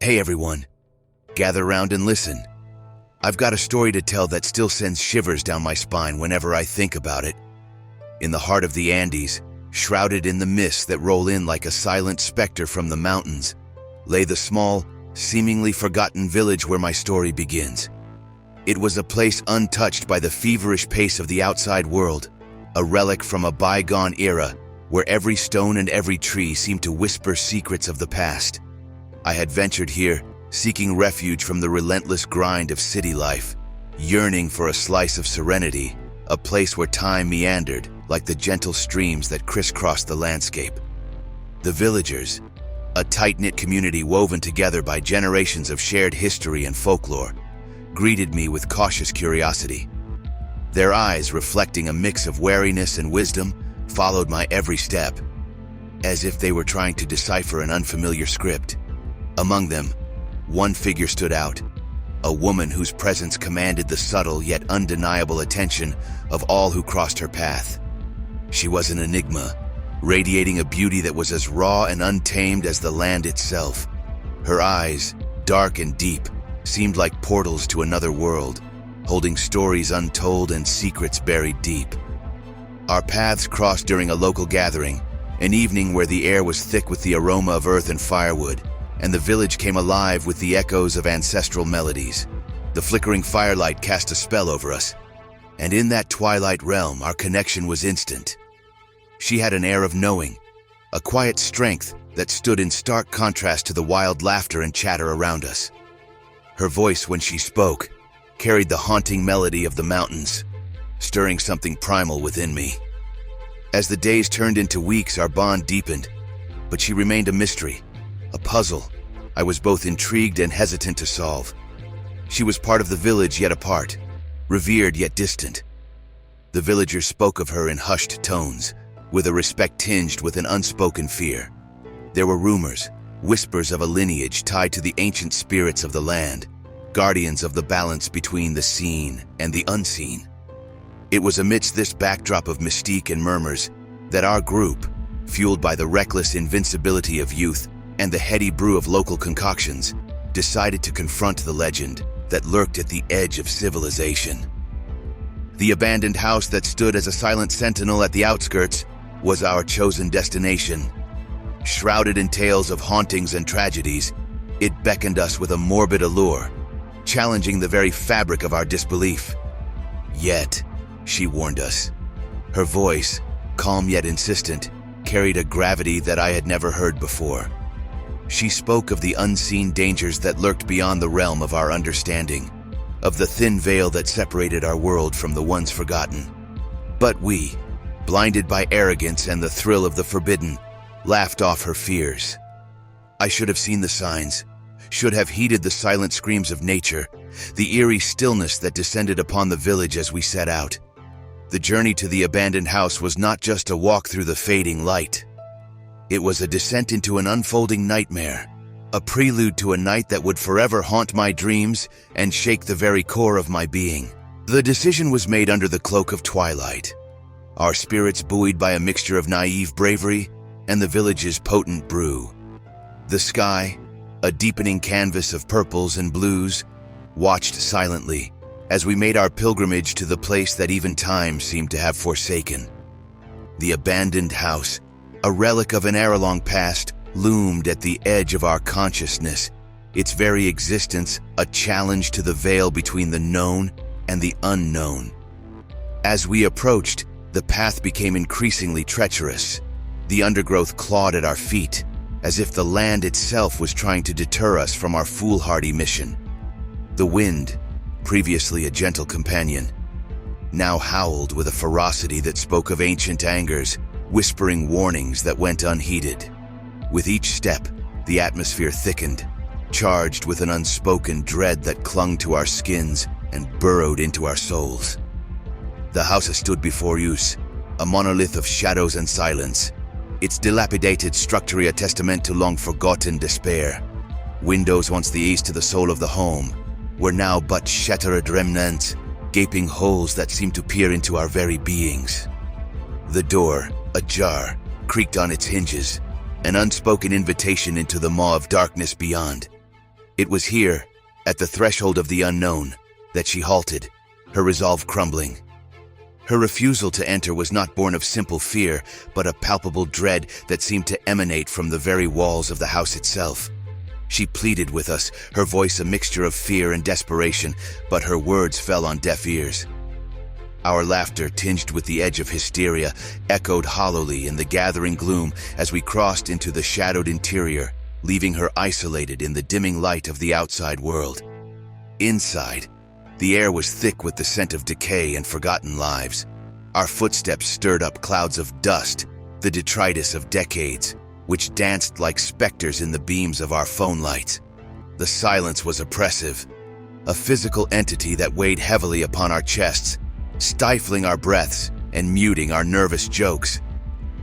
Hey everyone, gather round and listen. I've got a story to tell that still sends shivers down my spine whenever I think about it. In the heart of the Andes, shrouded in the mists that roll in like a silent specter from the mountains, lay the small, seemingly forgotten village where my story begins. It was a place untouched by the feverish pace of the outside world, a relic from a bygone era where every stone and every tree seemed to whisper secrets of the past. I had ventured here, seeking refuge from the relentless grind of city life, yearning for a slice of serenity, a place where time meandered like the gentle streams that crisscrossed the landscape. The villagers, a tight-knit community woven together by generations of shared history and folklore, greeted me with cautious curiosity. Their eyes, reflecting a mix of wariness and wisdom, followed my every step, as if they were trying to decipher an unfamiliar script. Among them, one figure stood out, a woman whose presence commanded the subtle yet undeniable attention of all who crossed her path. She was an enigma, radiating a beauty that was as raw and untamed as the land itself. Her eyes, dark and deep, seemed like portals to another world, holding stories untold and secrets buried deep. Our paths crossed during a local gathering, an evening where the air was thick with the aroma of earth and firewood, and the village came alive with the echoes of ancestral melodies. The flickering firelight cast a spell over us, and in that twilight realm our connection was instant. She had an air of knowing, a quiet strength that stood in stark contrast to the wild laughter and chatter around us. Her voice, when she spoke, carried the haunting melody of the mountains, stirring something primal within me. As the days turned into weeks, our bond deepened, but she remained a mystery, a puzzle I was both intrigued and hesitant to solve. She was part of the village yet apart, revered yet distant. The villagers spoke of her in hushed tones, with a respect tinged with an unspoken fear. There were rumors, whispers of a lineage tied to the ancient spirits of the land, guardians of the balance between the seen and the unseen. It was amidst this backdrop of mystique and murmurs that our group, fueled by the reckless invincibility of youth and the heady brew of local concoctions, decided to confront the legend that lurked at the edge of civilization. The abandoned house that stood as a silent sentinel at the outskirts was our chosen destination. Shrouded in tales of hauntings and tragedies, it beckoned us with a morbid allure, challenging the very fabric of our disbelief. Yet, she warned us. Her voice, calm yet insistent, carried a gravity that I had never heard before. She spoke of the unseen dangers that lurked beyond the realm of our understanding, of the thin veil that separated our world from the ones forgotten. But we, blinded by arrogance and the thrill of the forbidden, laughed off her fears. I should have seen the signs, should have heeded the silent screams of nature, the eerie stillness that descended upon the village as we set out. The journey to the abandoned house was not just a walk through the fading light. It was a descent into an unfolding nightmare, a prelude to a night that would forever haunt my dreams and shake the very core of my being. The decision was made under the cloak of twilight, our spirits buoyed by a mixture of naive bravery and the village's potent brew. The sky, a deepening canvas of purples and blues, watched silently as we made our pilgrimage to the place that even time seemed to have forsaken. The abandoned house, a relic of an era-long past, loomed at the edge of our consciousness, its very existence a challenge to the veil between the known and the unknown. As we approached, the path became increasingly treacherous. The undergrowth clawed at our feet, as if the land itself was trying to deter us from our foolhardy mission. The wind, previously a gentle companion, now howled with a ferocity that spoke of ancient angers, whispering warnings that went unheeded. With each step, the atmosphere thickened, charged with an unspoken dread that clung to our skins and burrowed into our souls. The house stood before us, a monolith of shadows and silence, its dilapidated structure a testament to long-forgotten despair. Windows once the east to the soul of the home were now but shattered remnants, gaping holes that seemed to peer into our very beings. The door, ajar, creaked on its hinges, an unspoken invitation into the maw of darkness beyond. It was here, at the threshold of the unknown, that she halted, her resolve crumbling. Her refusal to enter was not born of simple fear, but a palpable dread that seemed to emanate from the very walls of the house itself. She pleaded with us, her voice a mixture of fear and desperation, but her words fell on deaf ears. Our laughter, tinged with the edge of hysteria, echoed hollowly in the gathering gloom as we crossed into the shadowed interior, leaving her isolated in the dimming light of the outside world. Inside, the air was thick with the scent of decay and forgotten lives. Our footsteps stirred up clouds of dust, the detritus of decades, which danced like specters in the beams of our phone lights. The silence was oppressive, a physical entity that weighed heavily upon our chests, stifling our breaths and muting our nervous jokes.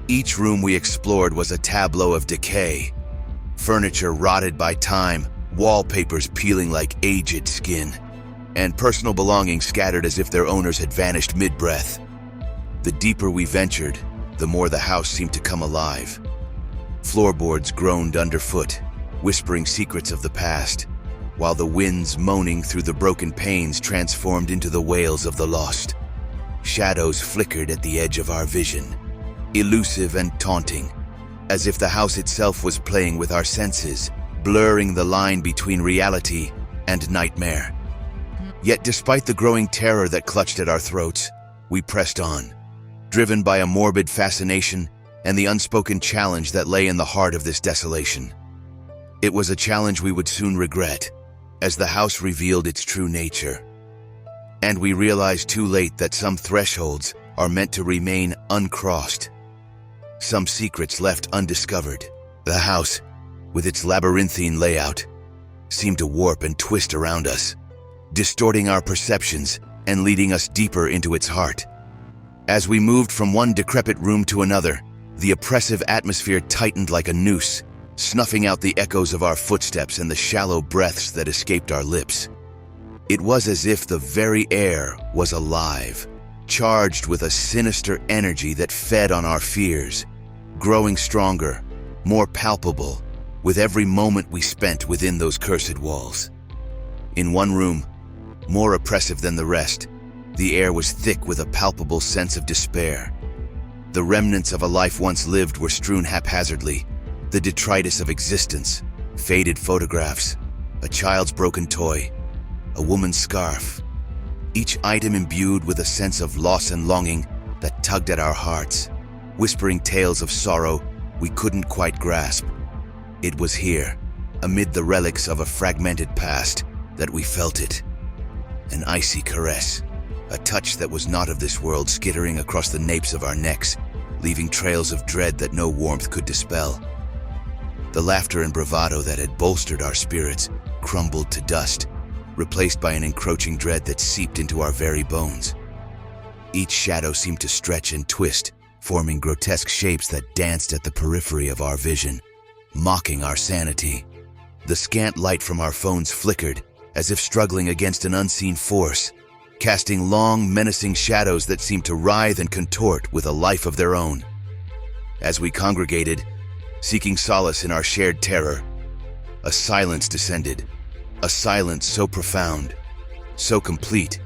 Each room we explored was a tableau of decay. Furniture rotted by time, wallpapers peeling like aged skin, and personal belongings scattered as if their owners had vanished mid-breath. The deeper we ventured, the more the house seemed to come alive. Floorboards groaned underfoot, whispering secrets of the past, while the winds moaning through the broken panes transformed into the wails of the lost. Shadows flickered at the edge of our vision, elusive and taunting, as if the house itself was playing with our senses, blurring the line between reality and nightmare. Yet despite the growing terror that clutched at our throats, we pressed on, driven by a morbid fascination and the unspoken challenge that lay in the heart of this desolation. It was a challenge we would soon regret, as the house revealed its true nature. And we realized too late that some thresholds are meant to remain uncrossed. Some secrets left undiscovered. The house, with its labyrinthine layout, seemed to warp and twist around us, distorting our perceptions and leading us deeper into its heart. As we moved from one decrepit room to another, the oppressive atmosphere tightened like a noose, snuffing out the echoes of our footsteps and the shallow breaths that escaped our lips. It was as if the very air was alive, charged with a sinister energy that fed on our fears, growing stronger, more palpable, with every moment we spent within those cursed walls. In one room, more oppressive than the rest, the air was thick with a palpable sense of despair. The remnants of a life once lived were strewn haphazardly, the detritus of existence, faded photographs, a child's broken toy, a woman's scarf, each item imbued with a sense of loss and longing that tugged at our hearts, whispering tales of sorrow we couldn't quite grasp. It was here, amid the relics of a fragmented past, that we felt it. An icy caress, a touch that was not of this world skittering across the napes of our necks, leaving trails of dread that no warmth could dispel. The laughter and bravado that had bolstered our spirits crumbled to dust, replaced by an encroaching dread that seeped into our very bones. Each shadow seemed to stretch and twist, forming grotesque shapes that danced at the periphery of our vision, mocking our sanity. The scant light from our phones flickered, as if struggling against an unseen force, casting long, menacing shadows that seemed to writhe and contort with a life of their own. As we congregated, seeking solace in our shared terror, a silence descended, a silence so profound, so complete,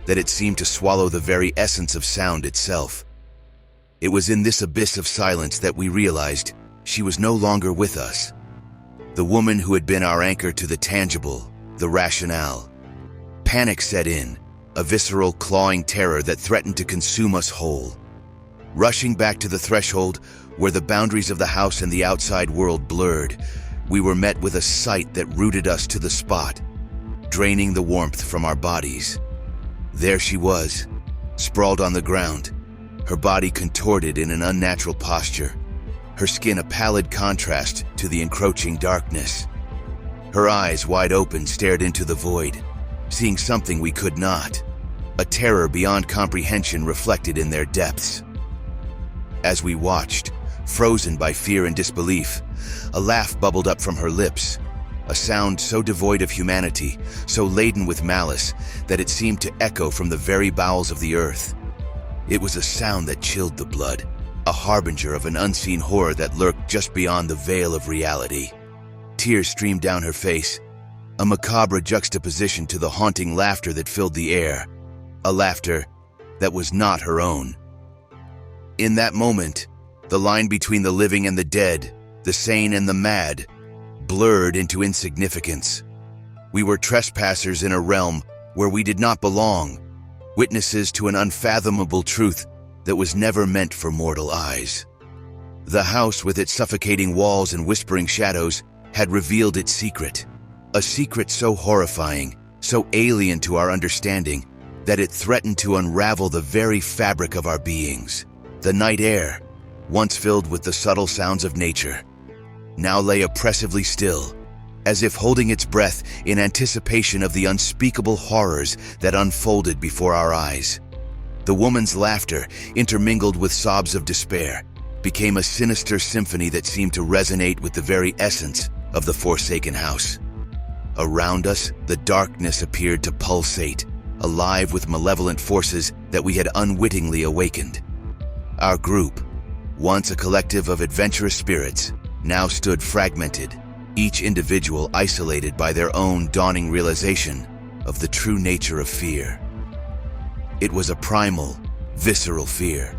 that it seemed to swallow the very essence of sound itself. It was in this abyss of silence that we realized she was no longer with us. The woman who had been our anchor to the tangible, the rationale. Panic set in, a visceral, clawing terror that threatened to consume us whole. Rushing back to the threshold, where the boundaries of the house and the outside world blurred, we were met with a sight that rooted us to the spot, draining the warmth from our bodies. There she was, sprawled on the ground, her body contorted in an unnatural posture, her skin a pallid contrast to the encroaching darkness. Her eyes, wide open, stared into the void, seeing something we could not, a terror beyond comprehension reflected in their depths. As we watched, frozen by fear and disbelief, a laugh bubbled up from her lips, a sound so devoid of humanity, so laden with malice, that it seemed to echo from the very bowels of the earth. It was a sound that chilled the blood, a harbinger of an unseen horror that lurked just beyond the veil of reality. Tears streamed down her face, a macabre juxtaposition to the haunting laughter that filled the air, a laughter that was not her own. In that moment, the line between the living and the dead, the sane and the mad, blurred into insignificance. We were trespassers in a realm where we did not belong, witnesses to an unfathomable truth that was never meant for mortal eyes. The house, with its suffocating walls and whispering shadows, had revealed its secret, a secret so horrifying, so alien to our understanding, that it threatened to unravel the very fabric of our beings. The night air, once filled with the subtle sounds of nature, now lay oppressively still, as if holding its breath in anticipation of the unspeakable horrors that unfolded before our eyes. The woman's laughter, intermingled with sobs of despair, became a sinister symphony that seemed to resonate with the very essence of the forsaken house. Around us, the darkness appeared to pulsate, alive with malevolent forces that we had unwittingly awakened. Our group, once a collective of adventurous spirits, now stood fragmented, each individual isolated by their own dawning realization of the true nature of fear. It was a primal, visceral fear,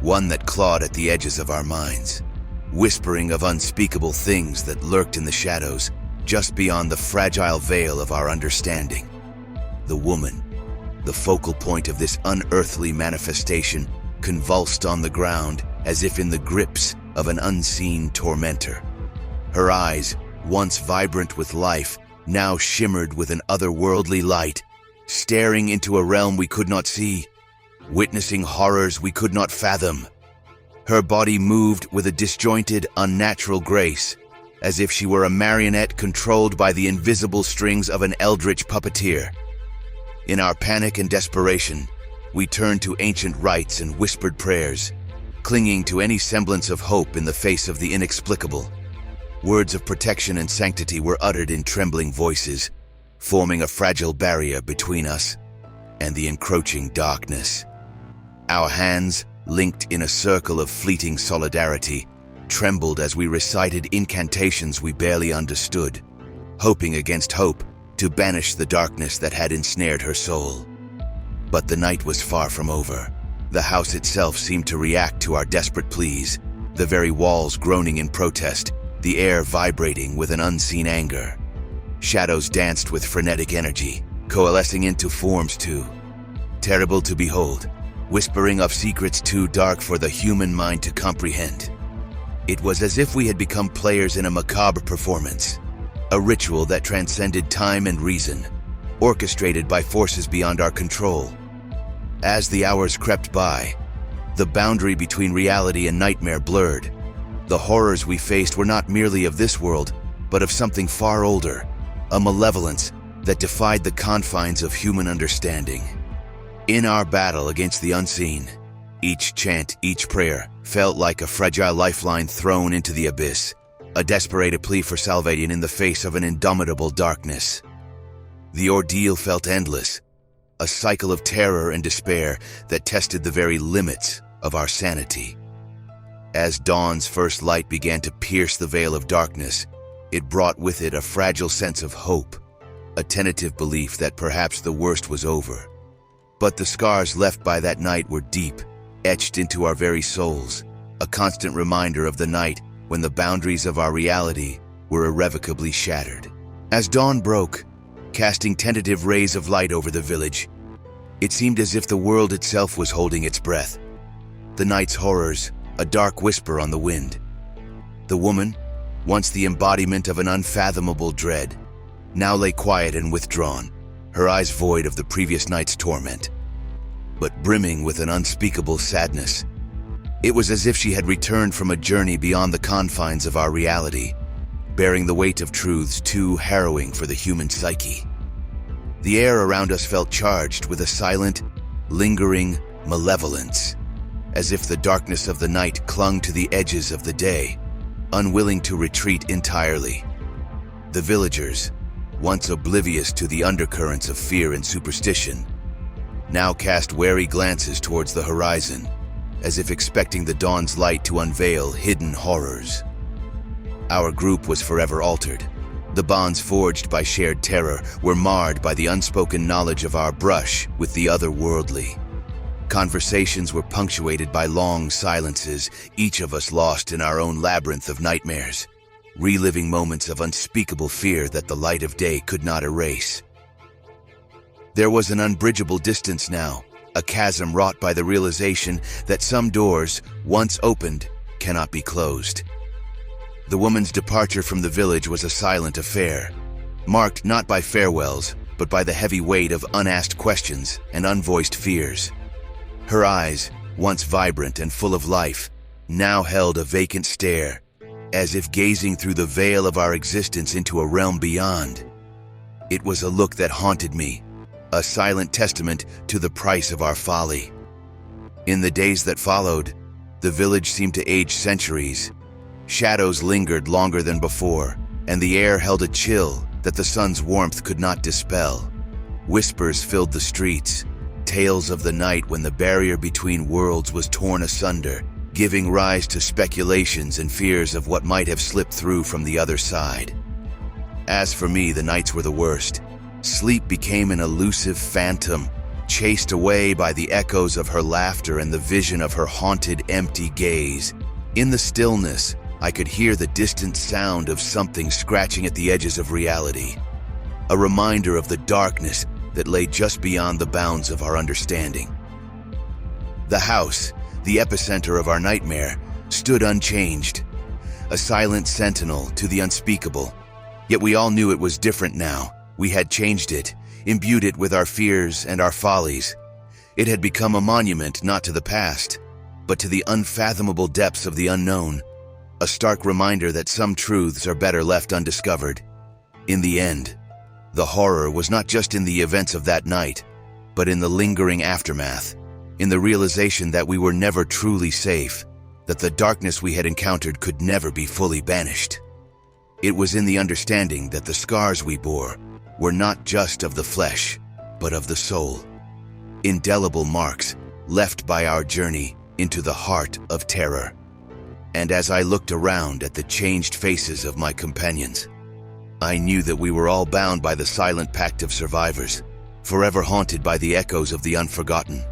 one that clawed at the edges of our minds, whispering of unspeakable things that lurked in the shadows just beyond the fragile veil of our understanding. The woman, the focal point of this unearthly manifestation, convulsed on the ground as if in the grips of an unseen tormentor. Her eyes, once vibrant with life, now shimmered with an otherworldly light, staring into a realm we could not see, witnessing horrors we could not fathom. Her body moved with a disjointed, unnatural grace, as if she were a marionette controlled by the invisible strings of an eldritch puppeteer. In our panic and desperation, we turned to ancient rites and whispered prayers, clinging to any semblance of hope in the face of the inexplicable. Words of protection and sanctity were uttered in trembling voices, forming a fragile barrier between us and the encroaching darkness. Our hands, linked in a circle of fleeting solidarity, trembled as we recited incantations we barely understood, hoping against hope to banish the darkness that had ensnared her soul. But the night was far from over. The house itself seemed to react to our desperate pleas, the very walls groaning in protest, the air vibrating with an unseen anger. Shadows danced with frenetic energy, coalescing into forms too terrible to behold, whispering of secrets too dark for the human mind to comprehend. It was as if we had become players in a macabre performance, a ritual that transcended time and reason, orchestrated by forces beyond our control. As the hours crept by, the boundary between reality and nightmare blurred. The horrors we faced were not merely of this world, but of something far older, a malevolence that defied the confines of human understanding. In our battle against the unseen, each chant, each prayer, felt like a fragile lifeline thrown into the abyss, a desperate plea for salvation in the face of an indomitable darkness. The ordeal felt endless, a cycle of terror and despair that tested the very limits of our sanity. As dawn's first light began to pierce the veil of darkness, it brought with it a fragile sense of hope, a tentative belief that perhaps the worst was over. But the scars left by that night were deep, etched into our very souls, a constant reminder of the night when the boundaries of our reality were irrevocably shattered. As dawn broke, casting tentative rays of light over the village, it seemed as if the world itself was holding its breath. The night's horrors, a dark whisper on the wind. The woman, once the embodiment of an unfathomable dread, now lay quiet and withdrawn, her eyes void of the previous night's torment, but brimming with an unspeakable sadness. It was as if she had returned from a journey beyond the confines of our reality, bearing the weight of truths too harrowing for the human psyche. The air around us felt charged with a silent, lingering malevolence, as if the darkness of the night clung to the edges of the day, unwilling to retreat entirely. The villagers, once oblivious to the undercurrents of fear and superstition, now cast wary glances towards the horizon, as if expecting the dawn's light to unveil hidden horrors. Our group was forever altered. The bonds forged by shared terror were marred by the unspoken knowledge of our brush with the otherworldly. Conversations were punctuated by long silences, each of us lost in our own labyrinth of nightmares, reliving moments of unspeakable fear that the light of day could not erase. There was an unbridgeable distance now, a chasm wrought by the realization that some doors, once opened, cannot be closed. The woman's departure from the village was a silent affair, marked not by farewells, but by the heavy weight of unasked questions and unvoiced fears. Her eyes, once vibrant and full of life, now held a vacant stare, as if gazing through the veil of our existence into a realm beyond. It was a look that haunted me, a silent testament to the price of our folly. In the days that followed, the village seemed to age centuries. Shadows lingered longer than before, and the air held a chill that the sun's warmth could not dispel. Whispers filled the streets, tales of the night when the barrier between worlds was torn asunder, giving rise to speculations and fears of what might have slipped through from the other side. As for me, the nights were the worst. Sleep became an elusive phantom, chased away by the echoes of her laughter and the vision of her haunted, empty gaze. In the stillness, I could hear the distant sound of something scratching at the edges of reality, a reminder of the darkness that lay just beyond the bounds of our understanding. The house, the epicenter of our nightmare, stood unchanged, a silent sentinel to the unspeakable. Yet we all knew it was different now. We had changed it, imbued it with our fears and our follies. It had become a monument not to the past, but to the unfathomable depths of the unknown, a stark reminder that some truths are better left undiscovered. In the end, the horror was not just in the events of that night, but in the lingering aftermath, in the realization that we were never truly safe, that the darkness we had encountered could never be fully banished. It was in the understanding that the scars we bore were not just of the flesh, but of the soul, indelible marks left by our journey into the heart of terror. And as I looked around at the changed faces of my companions, I knew that we were all bound by the silent pact of survivors, forever haunted by the echoes of the unforgotten.